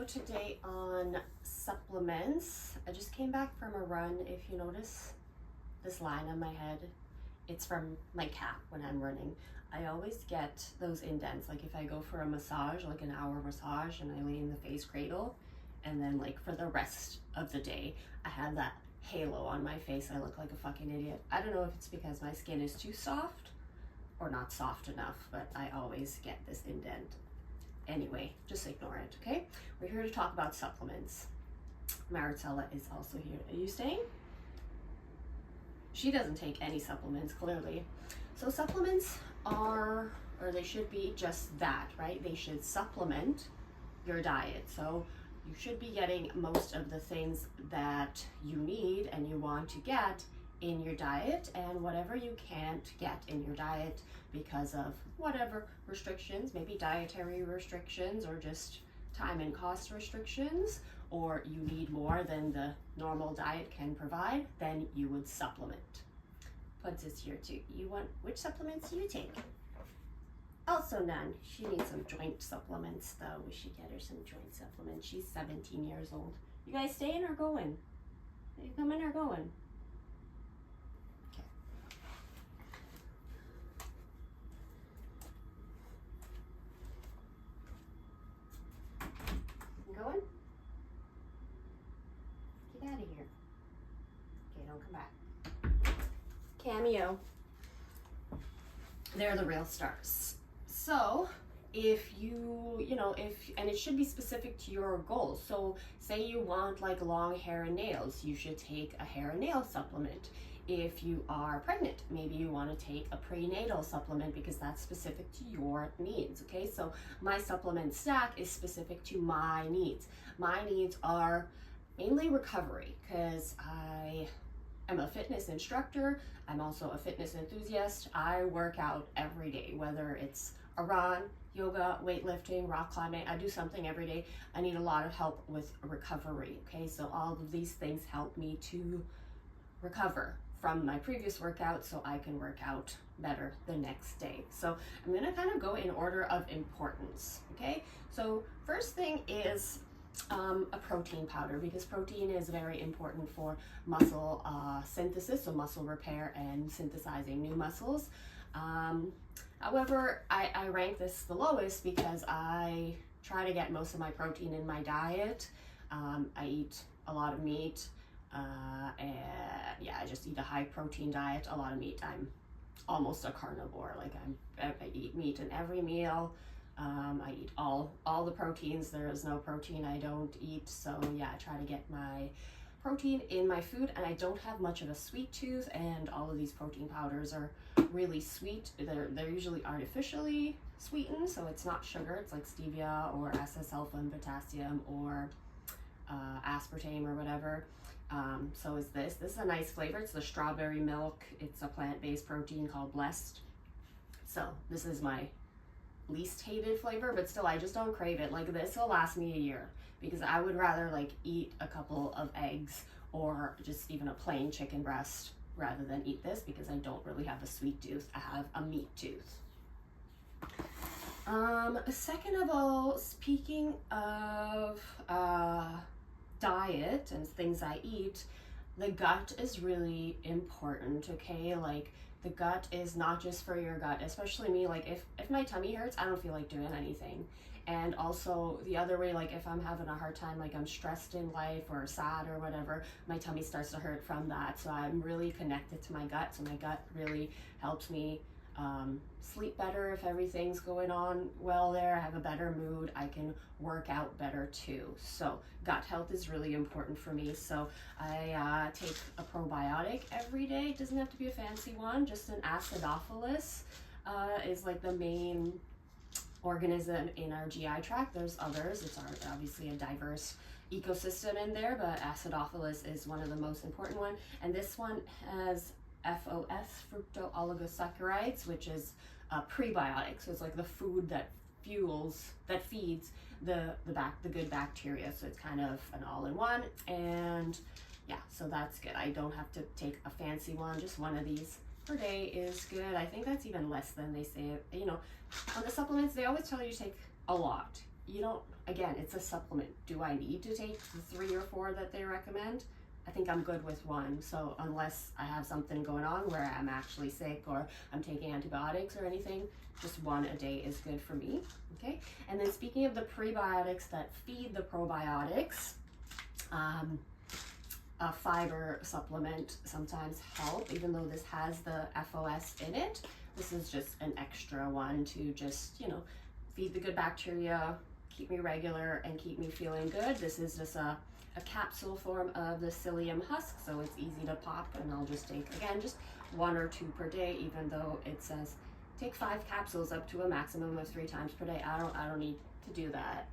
video today on supplements. I just came back from a run. If you notice this line on my head, it's from my cap when I'm running. I always get those indents, like if I go for a massage, like an hour massage, and I lay in the face cradle, and then like for the rest of the day, I have that halo on my face. I look like a fucking idiot. I don't know if it's because my skin is too soft or not soft enough, but I always get this indent. Anyway, just ignore it, okay? We're here to talk about supplements. Maritella is also here. Are you staying? She doesn't take any supplements, clearly. So supplements are, or they should be just that, right? They should supplement your diet. So you should be getting most of the things that you need and you want to get in your diet, and whatever you can't get in your diet because of whatever restrictions, maybe dietary restrictions or just time and cost restrictions, or you need more than the normal diet can provide, then you would supplement. Puds is here too. Which supplements do you take? Also none. She needs some joint supplements though. We should get her some joint supplements. She's 17 years old. You guys staying or going? Are you coming or going? Going? Get out of here. Okay, don't come back. Cameo. They're the real stars. So if and it should be specific to your goals. So say you want like long hair and nails, you should take a hair and nail supplement. If you are pregnant, maybe you want to take a prenatal supplement because that's specific to your needs, okay? So my supplement stack is specific to my needs. My needs are mainly recovery because I am a fitness instructor. I'm also a fitness enthusiast. I work out every day, whether it's a run, yoga, weightlifting, rock climbing. I do something every day. I need a lot of help with recovery, okay? So all of these things help me to recover from my previous workout so I can work out better the next day. So I'm gonna kind of go in order of importance, okay? So first thing is a protein powder, because protein is very important for muscle synthesis, so muscle repair and synthesizing new muscles. However, I rank this the lowest because I try to get most of my protein in my diet. I eat a lot of meat. And yeah, I just eat a high protein diet, a lot of meat. I'm almost a carnivore. Like I eat meat in every meal. I eat all the proteins. There is no protein I don't eat. So yeah, I try to get my protein in my food, and I don't have much of a sweet tooth, and all of these protein powders are really sweet. They're usually artificially sweetened, so it's not sugar. It's like stevia or SS-alpha and potassium or aspartame or whatever. So is this is a nice flavor. It's the strawberry milk. It's a plant-based protein called Blessed. So this is my least hated flavor, but still I just don't crave it. Like this will last me a year because I would rather like eat a couple of eggs or just even a plain chicken breast rather than eat this, because I don't really have a sweet tooth. I have a meat tooth. Second of all, speaking of diet and things I eat, the gut is really important, okay? Like the gut is not just for your gut, especially me. Like if my tummy hurts, I don't feel like doing anything. And also the other way, like if I'm having a hard time, like I'm stressed in life or sad or whatever, my tummy starts to hurt from that. So I'm really connected to my gut. So my gut really helps me sleep better if everything's going on well there. I have a better mood. I can work out better too. So gut health is really important for me. So I take a probiotic every day. It doesn't have to be a fancy one. Just an acidophilus is like the main organism in our GI tract. There's others. It's obviously a diverse ecosystem in there, but acidophilus is one of the most important one. And this one has FOS, fructooligosaccharides, which is a prebiotic. So it's like the food that feeds the good bacteria. So it's kind of an all-in-one. And yeah, so that's good. I don't have to take a fancy one. Just one of these per day is good. I think that's even less than they say. You know, on the supplements, they always tell you to take a lot. you don't, again, it's a supplement. Do I need to take the 3 or 4 that they recommend? I think I'm good with 1. So unless I have something going on where I'm actually sick or I'm taking antibiotics or anything, just 1 a day is good for me, okay? And then speaking of the prebiotics that feed the probiotics, a fiber supplement sometimes help, even though this has the FOS in it. This is just an extra one to just, you know, feed the good bacteria, keep me regular, and keep me feeling good. This is just a capsule form of the psyllium husk, so it's easy to pop, and I'll just take, again, just 1 or 2 per day, even though it says take 5 capsules up to a maximum of 3 times per day. I don't need to do that.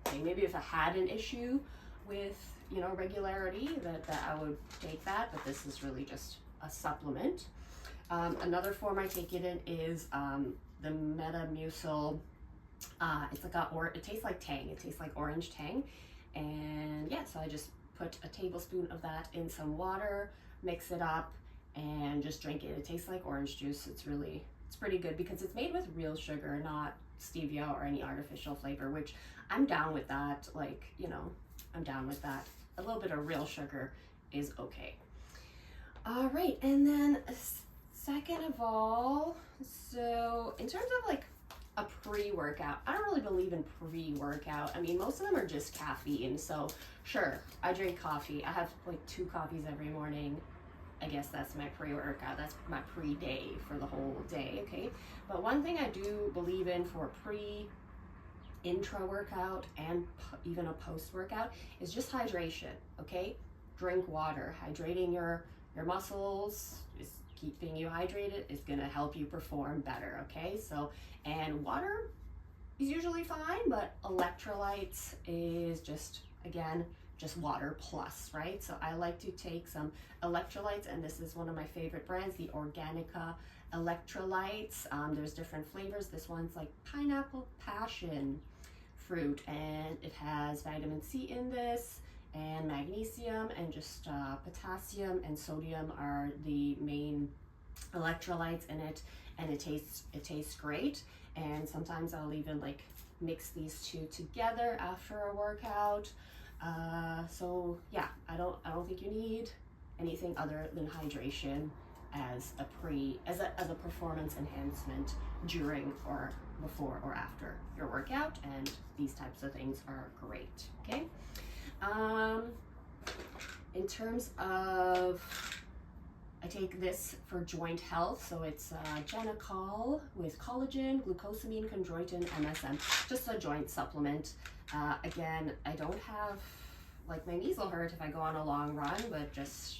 Okay, maybe if I had an issue with, you know, regularity, that I would take that, but this is really just a supplement. Another form I take it in is the Metamucil. It's like it tastes like Tang. It tastes like orange Tang. And yeah, so I just put a tablespoon of that in some water, mix it up, and just drink it. It tastes like orange juice. It's pretty good because it's made with real sugar, not stevia or any artificial flavor, which I'm down with that. Like, you know, I'm down with that. A little bit of real sugar is okay. All right, and then second of all, so in terms of like a pre-workout, I don't really believe in pre-workout. I mean, most of them are just caffeine. So sure, I drink coffee. I have like 2 coffees every morning. I guess that's my pre-workout. That's my pre-day for the whole day, okay? But one thing I do believe in for intra-workout and even a post-workout is just hydration, okay? Drink water. Hydrating your muscles is keeping you hydrated, is gonna help you perform better, okay? So, and water is usually fine, but electrolytes is just, again, just water plus, right? So I like to take some electrolytes, and this is one of my favorite brands, the Organica electrolytes. There's different flavors. This one's like pineapple passion fruit, and it has vitamin C in this, and magnesium, and just potassium and sodium are the main electrolytes in it, and it tastes great. And sometimes I'll even like mix these 2 together after a workout. So yeah, I don't think you need anything other than hydration as a performance enhancement during or before or after your workout, and these types of things are great, okay? In terms of, I take this for joint health, so it's Genicol with collagen, glucosamine, chondroitin, MSM, just a joint supplement. Again, I don't have, like, my knees will hurt if I go on a long run, but just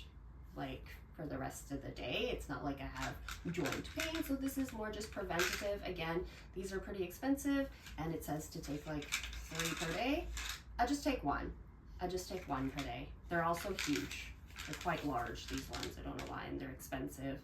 like for the rest of the day, it's not like I have joint pain, so this is more just preventative. Again, these are pretty expensive, and it says to take like 3 per day. I just take 1. I just take 1 per day. They're also huge. They're quite large, these ones. I don't know why, and they're expensive.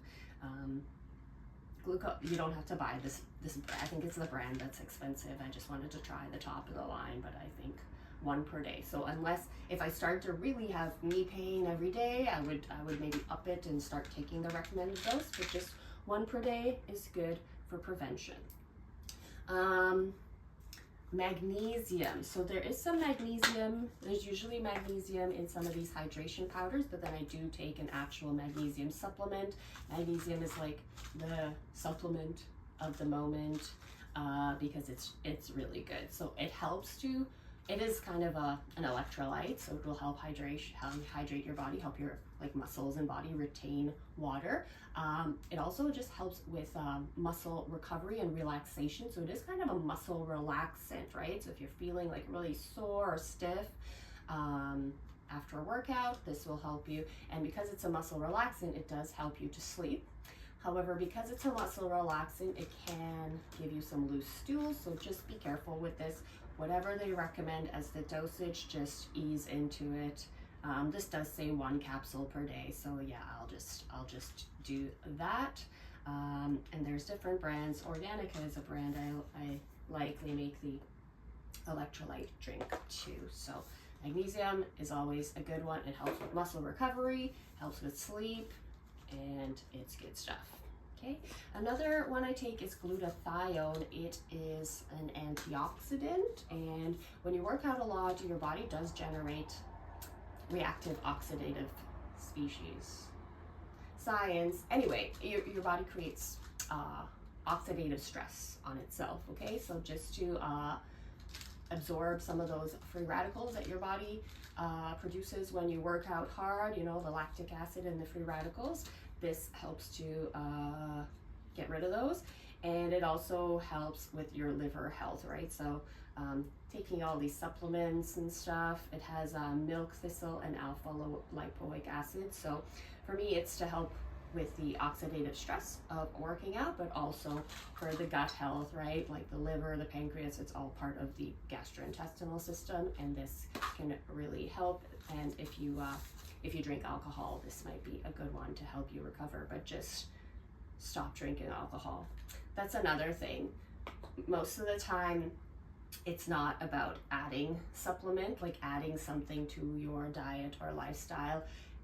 You don't have to buy this. I think it's the brand that's expensive. I just wanted to try the top of the line, but I think 1 per day. So unless, if I start to really have knee pain every day, I would maybe up it and start taking the recommended dose, but just 1 per day is good for prevention. Magnesium. So there is some magnesium. There's usually magnesium in some of these hydration powders, but then I do take an actual magnesium supplement. Magnesium is like the supplement of the moment because it's really good. So it helps to, it is kind of an electrolyte, so it will help hydrate your body, help your like muscles and body retain water. It also just helps with muscle recovery and relaxation. So it is kind of a muscle relaxant, right? So if you're feeling like really sore or stiff after a workout, this will help you. And because it's a muscle relaxant, it does help you to sleep. However, because it's a muscle relaxant, it can give you some loose stools. So just be careful with this. Whatever they recommend as the dosage, just ease into it. This does say 1 capsule per day, so yeah, I'll just do that. And there's different brands. Organica is a brand I like. They make the electrolyte drink too. So magnesium is always a good one. It helps with muscle recovery, helps with sleep, and it's good stuff. Okay, another one I take is glutathione. It is an antioxidant, and when you work out a lot, your body does generate reactive oxidative species. Science, anyway, your body creates oxidative stress on itself, okay? So just to absorb some of those free radicals that your body produces when you work out hard, you know, the lactic acid and the free radicals. This helps to get rid of those, and it also helps with your liver health, right? So taking all these supplements and stuff, it has milk thistle and alpha lipoic acid. So for me, it's to help with the oxidative stress of working out, but also for the gut health, right? Like the liver, the pancreas, it's all part of the gastrointestinal system, and this can really help. And if you drink alcohol, this might be a good one to help you recover, but just stop drinking alcohol. That's another thing. Most of the time, it's not about adding supplement, like adding something to your diet or lifestyle.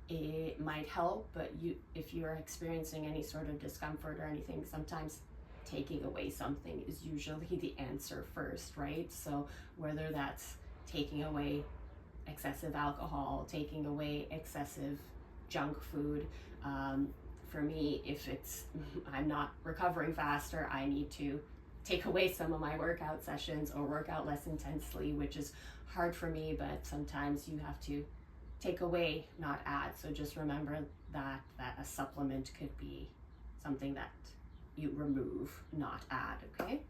It might help, but if you're experiencing any sort of discomfort or anything, sometimes taking away something is usually the answer first, right? So whether that's taking away excessive alcohol, taking away excessive junk food. For me, if I'm not recovering faster, I need to take away some of my workout sessions or work out less intensely, which is hard for me, but sometimes you have to take away, not add. So just remember that a supplement could be something that you remove, not add, okay?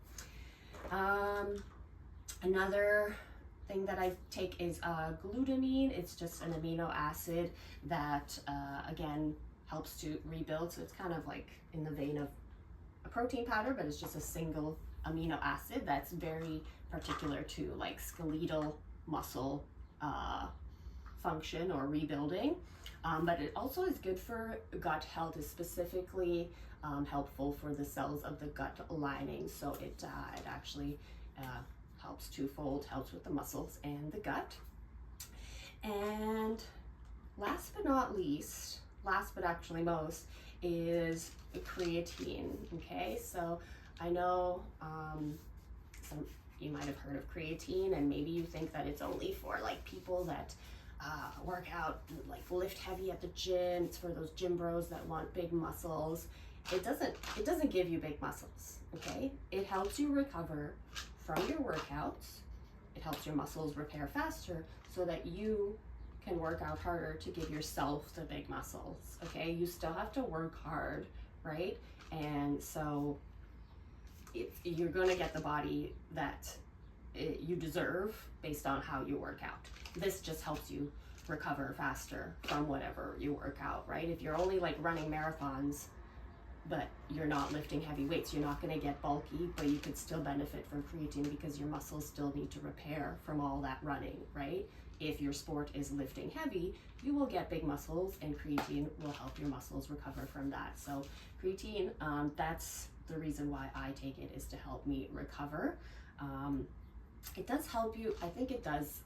Another thing that I take is glutamine. It's just an amino acid that, again, helps to rebuild. So it's kind of like in the vein of a protein powder, but it's just a single amino acid that's very particular to like skeletal muscle function or rebuilding. But it also is good for gut health. Is specifically helpful for the cells of the gut lining. So it actually helps twofold, helps with the muscles and the gut. And last but not least, last but actually most, is creatine. Okay, so I know some you might have heard of creatine, and maybe you think that it's only for like people that work out, like lift heavy at the gym. It's for those gym bros that want big muscles. It doesn't give you big muscles, okay? It helps you recover from your workouts. It helps your muscles repair faster so that you can work out harder to give yourself the big muscles, okay? You still have to work hard, right? And so you're gonna get the body that you deserve based on how you work out. This just helps you recover faster from whatever you work out, right? If you're only like running marathons, but you're not lifting heavy weights, you're not going to get bulky, but you could still benefit from creatine because your muscles still need to repair from all that running, right? If your sport is lifting heavy, you will get big muscles, and creatine will help your muscles recover from that. So creatine, that's the reason why I take it, is to help me recover. It does help you, I think it does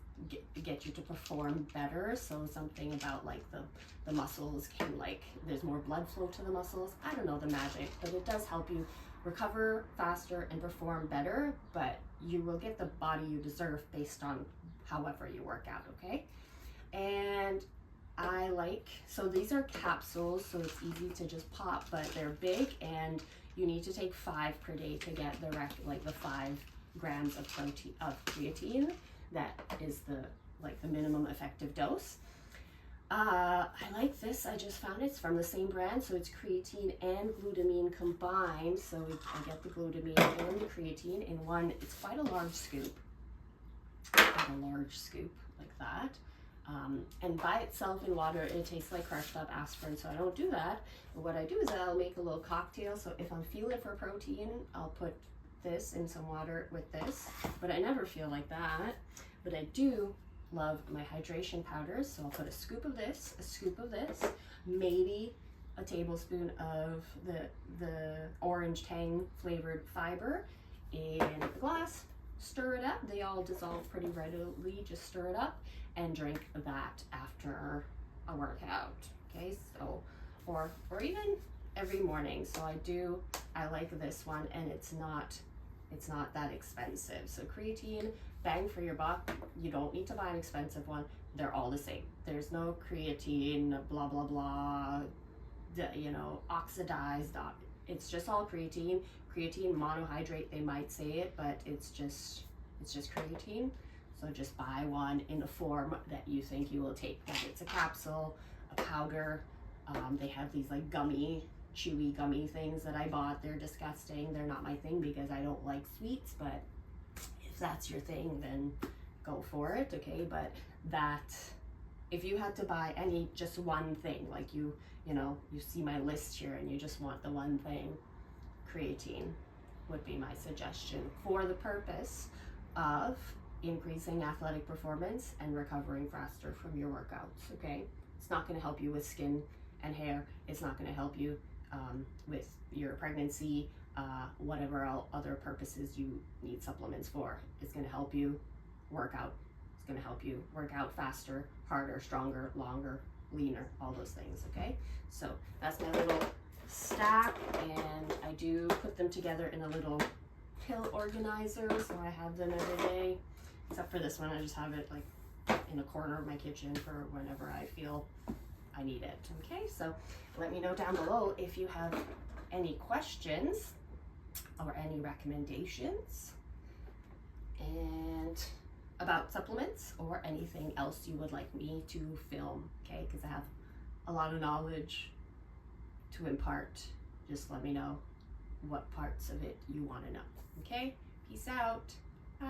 get you to perform better. So something about like the muscles can, like, there's more blood flow to the muscles. I don't know the magic, but it does help you recover faster and perform better, but you will get the body you deserve based on however you work out, okay? And so these are capsules, so it's easy to just pop, but they're big, and you need to take 5 per day to get the 5 grams of creatine. That is the minimum effective dose. I like this. I just found it's from the same brand, so it's creatine and glutamine combined. So I get the glutamine and the creatine in one. It's quite a large scoop, like that. And by itself in water, it tastes like crushed up aspirin, so I don't do that. But what I do is I'll make a little cocktail. So if I'm feeling for protein, I'll put this in some water with this, but I never feel like that. But I do love my hydration powders, so I'll put a scoop of this, maybe a tablespoon of the orange tang flavored fiber in the glass, stir it up. They all dissolve pretty readily. Just stir it up and drink that after a workout. Okay, so or even every morning. So I like this one, and it's not that expensive. So creatine, bang for your buck. You don't need to buy an expensive one. They're all the same. There's no creatine, blah, blah, blah, you know, oxidized. It's just all creatine. Creatine monohydrate, they might say it, but it's just creatine. So just buy one in the form that you think you will take. Whether it's a capsule, a powder. They have these like chewy gummy things that I bought. They're disgusting. They're not my thing because I don't like sweets, but if that's your thing, then go for it, okay? But if you had to buy just one thing, like you know, you see my list here and you just want the one thing, creatine would be my suggestion for the purpose of increasing athletic performance and recovering faster from your workouts, okay? It's not going to help you with skin and hair. It's not going to help you with your pregnancy, whatever other purposes you need supplements for. It's going to help you work out. It's going to help you work out faster, harder, stronger, longer, leaner, all those things, okay? So that's my little stack, and I do put them together in a little pill organizer, so I have them every day, except for this one. I just have it like in a corner of my kitchen for whenever I feel I need it, okay? So let me know down below if you have any questions or any recommendations and about supplements or anything else you would like me to film, okay? Because I have a lot of knowledge to impart. Just let me know what parts of it you want to know, okay? Peace out. Bye.